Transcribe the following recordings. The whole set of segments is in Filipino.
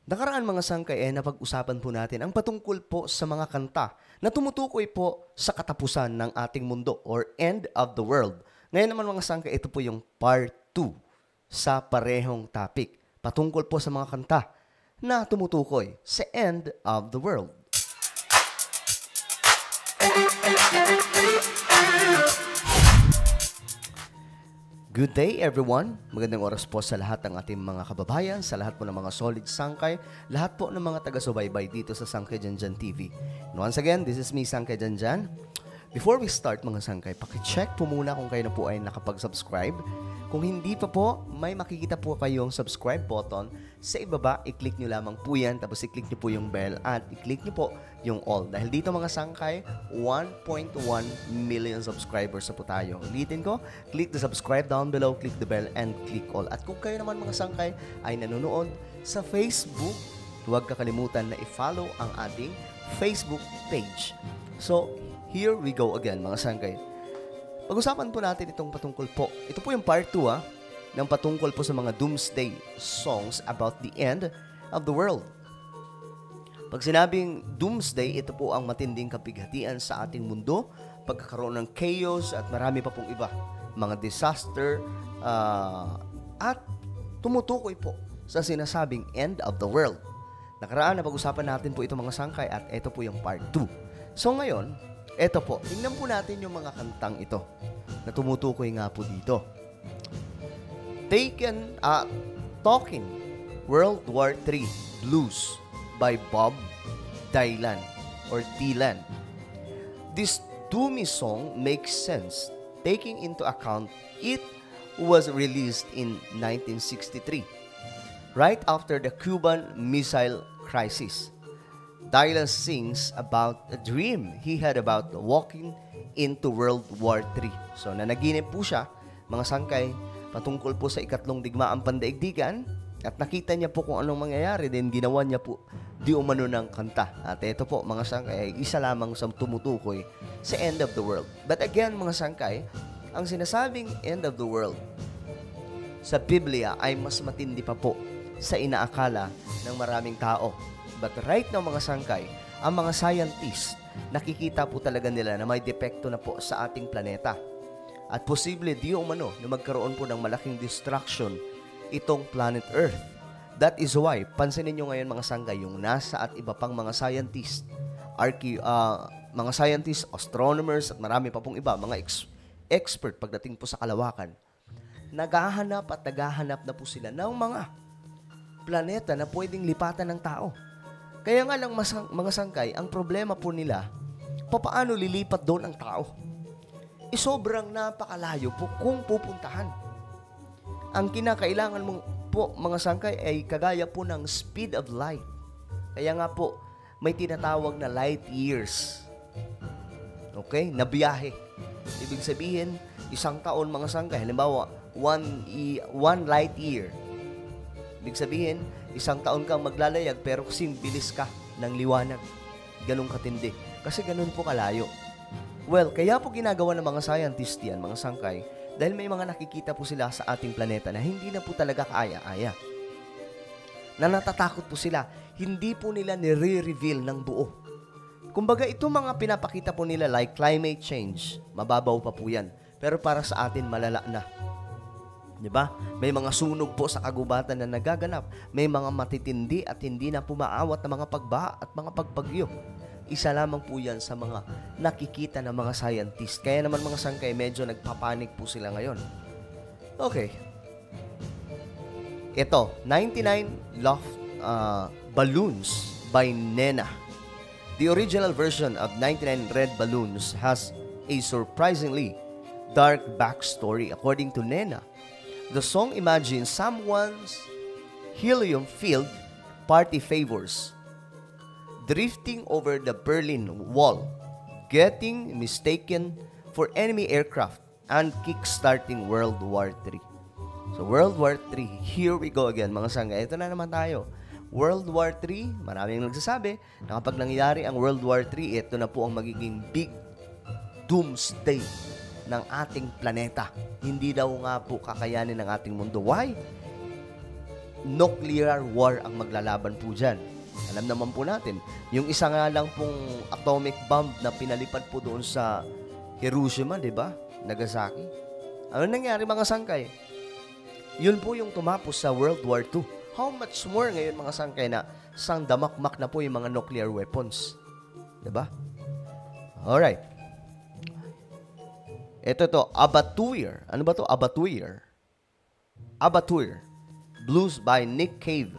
Nakaraan mga sangkay napag-usapan po natin ang patungkol po sa mga kanta na tumutukoy po sa katapusan ng ating mundo or end of the world. Ngayon naman mga sangkay, ito po yung part 2 sa parehong topic. Patungkol po sa mga kanta na tumutukoy sa end of the world. Good day everyone! Magandang oras po sa lahat ng ating mga kababayan, sa lahat po ng mga solid sangkay, lahat po ng mga taga-subaybay dito sa Sangkay Janjan TV. And once again, this is me, Sangkay Janjan. Before we start mga sangkay, pakicheck po muna kung kayo na po ay nakapag-subscribe. Kung hindi pa po, may makikita po kayong subscribe button. Sa ibaba, i-click nyo lamang po yan, tapos i-click nyo po yung bell at i-click nyo po yung all. Dahil dito mga sangkay, 1.1 million subscribers na po tayo. Ulitin ko, click the subscribe down below, click the bell, and click all. At kung kayo naman mga sangkay ay nanonood sa Facebook, huwag kakalimutan na i-follow ang ating Facebook page. So, here we go again mga sangkay. Pag-usapan po natin itong patungkol po. Ito po yung part 2 ng patungkol po sa mga doomsday songs about the end of the world. Pag sinabing doomsday, ito po ang matinding kapighatian sa ating mundo, pagkakaroon ng chaos at marami pa pong iba. Mga disaster at tumutukoy po sa sinasabing end of the world. Nakaraan na pag-usapan natin po itong mga sangkay at ito po yung part 2. So ngayon, eto po, tingnan po natin yung mga kantang ito na tumutukoy nga po dito. Talking World War III Blues by Bob Dylan or Dylan. This doomy song makes sense taking into account it was released in 1963, right after the Cuban Missile Crisis. Dylan sings about a dream he had about walking into World War III. So, nanaginip po siya, mga sangkay, patungkol po sa ikatlong digmaang pandaigdigan at nakita niya po kung anong mangyayari, then ginawa niya po di umano ng kanta. At ito po, mga sangkay, isa lamang sa tumutukoy sa end of the world. But again, mga sangkay, ang sinasabing end of the world sa Biblia ay mas matindi pa po sa inaakala ng maraming tao. But right now mga sangkay, ang mga scientists, nakikita po talaga nila na may depekto na po sa ating planeta. At posible di umano na magkaroon po ng malaking destruction itong planet Earth. That is why, pansinin nyo ngayon mga sangkay, yung NASA at iba pang mga scientists, astronomers at marami pa pong iba, mga expert pagdating po sa kalawakan, naghahanap na po sila ng mga planeta na pwedeng lipatan ng tao. Kaya nga lang mga sangkay, ang problema po nila, paano lilipat doon ang tao? Sobrang napakalayo po kung pupuntahan. Ang kinakailangan mong po mga sangkay ay kagaya po ng speed of light. Kaya nga po, may tinatawag na light years. Okay? Na biyahe. Ibig sabihin, isang taon mga sangkay, halimbawa, one light year. Ibig sabihin, isang taon kang maglalayag pero kasing bilis ka ng liwanag. Ganun katindi. Kasi ganun po kalayo. Well, kaya po ginagawa ng mga scientist yan, mga sangkay, dahil may mga nakikita po sila sa ating planeta na hindi na po talaga kaaya-aya. Na natatakot po sila. Hindi po nila nire-reveal ng buo. Kumbaga, ito mga pinapakita po nila like climate change, mababaw pa po yan. Pero para sa atin, malala na. Diba? May mga sunog po sa kagubatan na nagaganap. May mga matitindi at hindi na pumaawat na mga pagbaha at mga pagpagyo. Isa lamang po yan sa mga nakikita ng mga scientist. Kaya naman mga sangkay, medyo nagpapanik po sila ngayon. Okay. Ito, 99 Love Balloons by Nena. The original version of 99 Red Balloons has a surprisingly dark backstory according to Nena. The song imagines someone's helium-filled party favors drifting over the Berlin Wall, getting mistaken for enemy aircraft, and kickstarting World War III. So, World War III, here we go again, mga sangkay. Ito na naman tayo. World War III, maraming nagsasabi na kapag nangyari ang World War III, ito na po ang magiging big doomsday ng ating planeta. Hindi daw nga po kakayanin ng ating mundo. Why? nuclear war ang maglalaban po dyan. Alam naman po natin, yung isa nga lang pong atomic bomb na pinalipad po doon sa Hiroshima, di ba? Nagasaki. Ano nangyari mga sangkay? Yun po yung tumapos sa World War II. How much more ngayon mga sangkay na sang damakmak na po yung mga nuclear weapons. Di ba? Alright. Ito to, Abattoir. Ano ba to? Abattoir. Abattoir. Blues by Nick Cave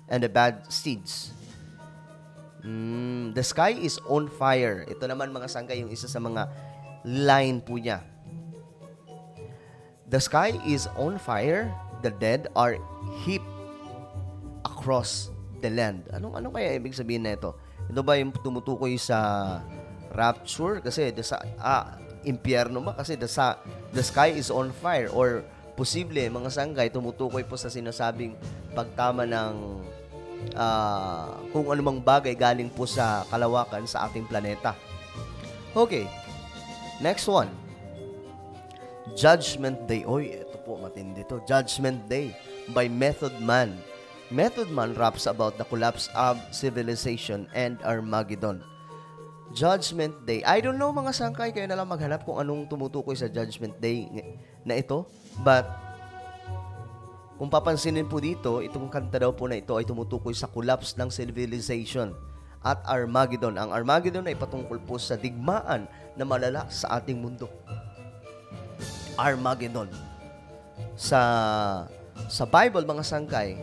and the Bad Seeds. The Sky is on Fire. Ito naman mga sangkay, yung isa sa mga line po niya. The sky is on fire, the dead are heaped across the land. Ano kaya ibig sabihin na ito? Ito ba yung tumutukoy sa rapture? Kasi impyerno ba? Kasi the sky is on fire. Or posible, mga sangkay, tumutukoy po sa sinasabing pagtama ng kung anumang bagay galing po sa kalawakan sa ating planeta. Okay. Next one. Judgment Day. Oy, ito po, matindi to. Judgment Day by Method Man. Method Man raps about the collapse of civilization and Armageddon. Judgment Day. I don't know mga sangkay, kayo na lang maghanap kung anong tumutukoy sa Judgment Day na ito. But, kung papansinin po dito, itong kanta daw po na ito ay tumutukoy sa collapse ng civilization at Armageddon. Ang Armageddon ay patungkol po sa digmaan na malala sa ating mundo. Armageddon. Sa Bible, mga sangkay,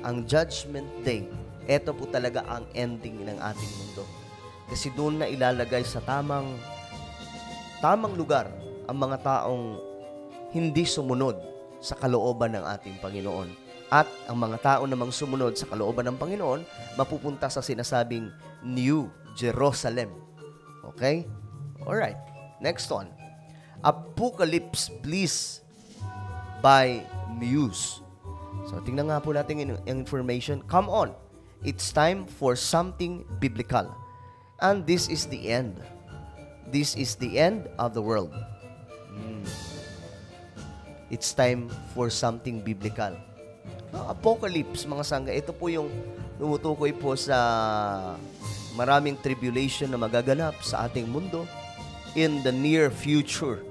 ang Judgment Day, ito po talaga ang ending ng ating mundo. Kasi doon na ilalagay sa tamang lugar ang mga taong hindi sumunod sa kalooban ng ating Panginoon. At ang mga tao namang sumunod sa kalooban ng Panginoon, mapupunta sa sinasabing New Jerusalem. Okay? Alright. Next one. Apocalypse, please, by Muse. So, tingnan nga po natin yung information. Come on. It's time for something biblical. And this is the end. This is the end of the world. It's time for something biblical. Apocalypse, mga sangga, ito po yung tumutukoy po sa maraming tribulation na magaganap sa ating mundo in the near future.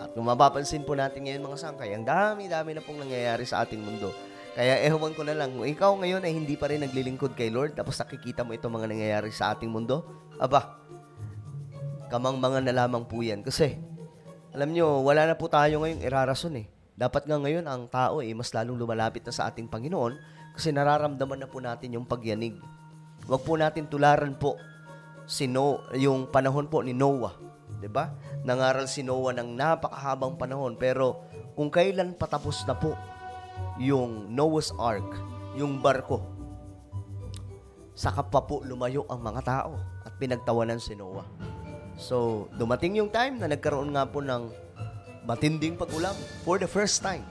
At kung mapapansin po natin ngayon mga sangkay, ang dami-dami na pong nangyayari sa ating mundo. Kaya ewan ko na lang, kung ikaw ngayon ay hindi pa rin naglilingkod kay Lord, tapos nakikita mo itong mga nangyayari sa ating mundo, kamang-mga na lamang po yan. Kasi, alam nyo, wala na po tayo ngayong irarason eh. Dapat nga ngayon ang tao mas lalong lumalapit na sa ating Panginoon kasi nararamdaman na po natin yung pagyanig. Huwag po natin tularan po yung panahon po ni Noah. 'Di ba? Nangaral si Noah ng napakahabang panahon pero kung kailan patapos na po yung Noah's Ark, yung barko, saka pa po lumayo ang mga tao at pinagtawanan si Noah. So, dumating yung time na nagkaroon nga po ng matinding pag-ulan for the first time.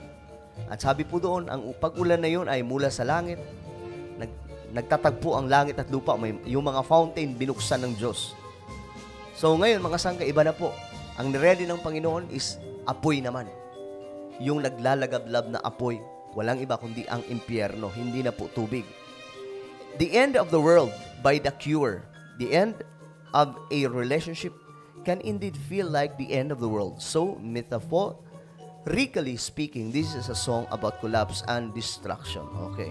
At sabi po doon, ang pag-ulan na yun ay mula sa langit. Nagtatagpo ang langit at lupa. Yung mga fountain binuksan ng Diyos. So, ngayon, mga sangka, iba na po. Ang niready ng Panginoon is apoy naman. Yung naglalagablab na apoy, walang iba kundi ang impyerno. Hindi na po tubig. The end of the world by The Cure. The end of a relationship can indeed feel like the end of the world. So, metaphorically speaking, this is a song about collapse and destruction. Okay.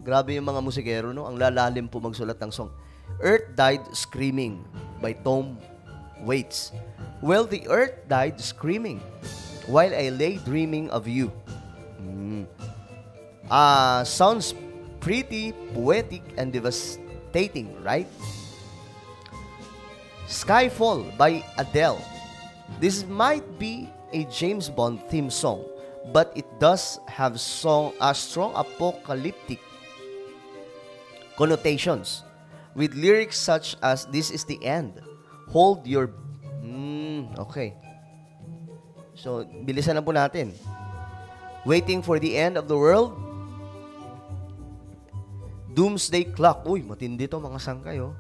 Grabe yung mga musikero, no? Ang lalalim po magsulat ng song. Earth Died Screaming by Tom Waits. Well, the earth died screaming while I lay dreaming of you. Sounds pretty poetic and devastating, right? Skyfall by Adele. This might be a James Bond theme song, but it does have strong apocalyptic connotations with lyrics such as "This is the end. Hold your..." Okay. So, bilisan na po natin. Waiting for the end of the world. Doomsday Clock. Uy, matindi to mga sangkay, oh.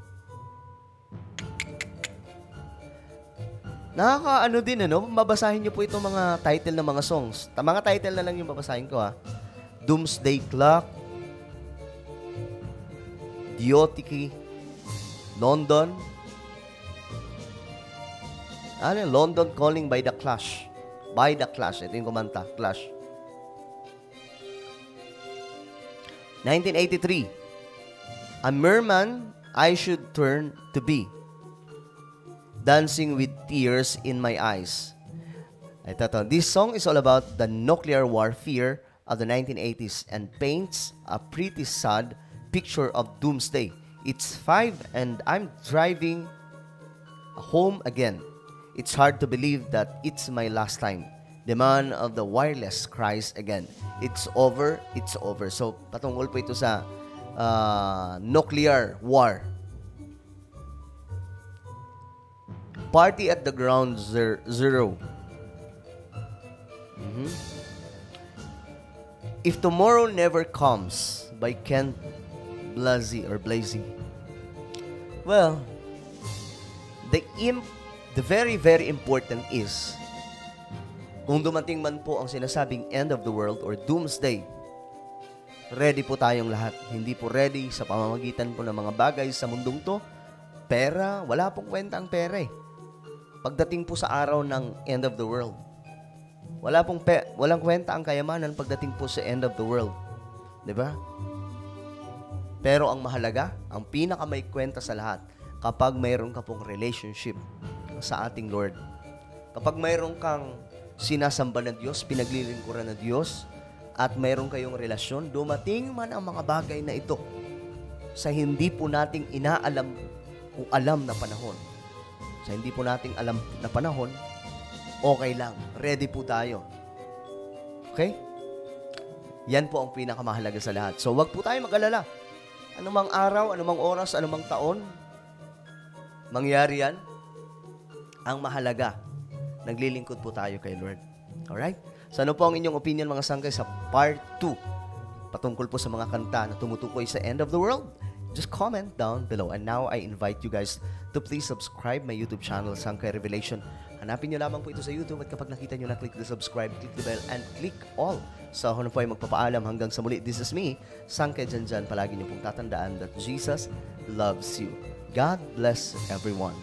Nakakaano din, ano? Mabasahin niyo po itong mga title ng mga songs. Mga title na lang yung babasahin ko, ha. Doomsday Clock, Diotiki, London. Ano yun? London Calling by the Clash. By the Clash. Ito yung kumanta. Clash. 1983. A merman I should turn to be. Dancing with tears in my eyes. Ito. This song is all about the nuclear warfare of the 1980s and paints a pretty sad picture of doomsday. It's 5 and I'm driving home again. It's hard to believe that it's my last time. The man of the wireless cries again. It's over, it's over. So, patungkol po ito sa nuclear war. Party at the Ground Zero. If Tomorrow Never Comes by Ken Blasey. Well, the very, very important is, kung dumating man po ang sinasabing end of the world or doomsday, ready po tayong lahat. Hindi po ready sa pamamagitan po ng mga bagay sa mundong to. Pera, wala pong kwenta ang pera eh. Pagdating po sa araw ng end of the world, walang kwenta ang kayamanan pagdating po sa end of the world. 'Di ba? Pero ang mahalaga, ang pinaka may kwenta sa lahat, kapag mayroon ka pong relationship sa ating Lord. Kapag mayroon kang sinasamba na Diyos, pinaglilingkuran na Diyos, at mayroon kayong relasyon, dumating man ang mga bagay na ito sa hindi po nating inaalam o alam na panahon. Sa hindi po nating alam na panahon, okay lang. Ready po tayo. Okay? Yan po ang pinakamahalaga sa lahat. So, wag po tayo mag-alala. Anumang araw, anumang oras, anumang taon, mangyari yan. Ang mahalaga, naglilingkod po tayo kay Lord. Alright? So ano po ang inyong opinion mga sangkay sa part 2 patungkol po sa mga kanta na tumutukoy sa end of the world? Just comment down below. And now I invite you guys to please subscribe my YouTube channel, Sangkay Revelation. Hanapin nyo lamang po ito sa YouTube at kapag nakita nyo na, click the subscribe, click the bell, and click all. So ako na po ay magpapaalam hanggang sa muli. This is me, Sangkay Janjan. Palagi nyo pong tatandaan that Jesus loves you. God bless everyone.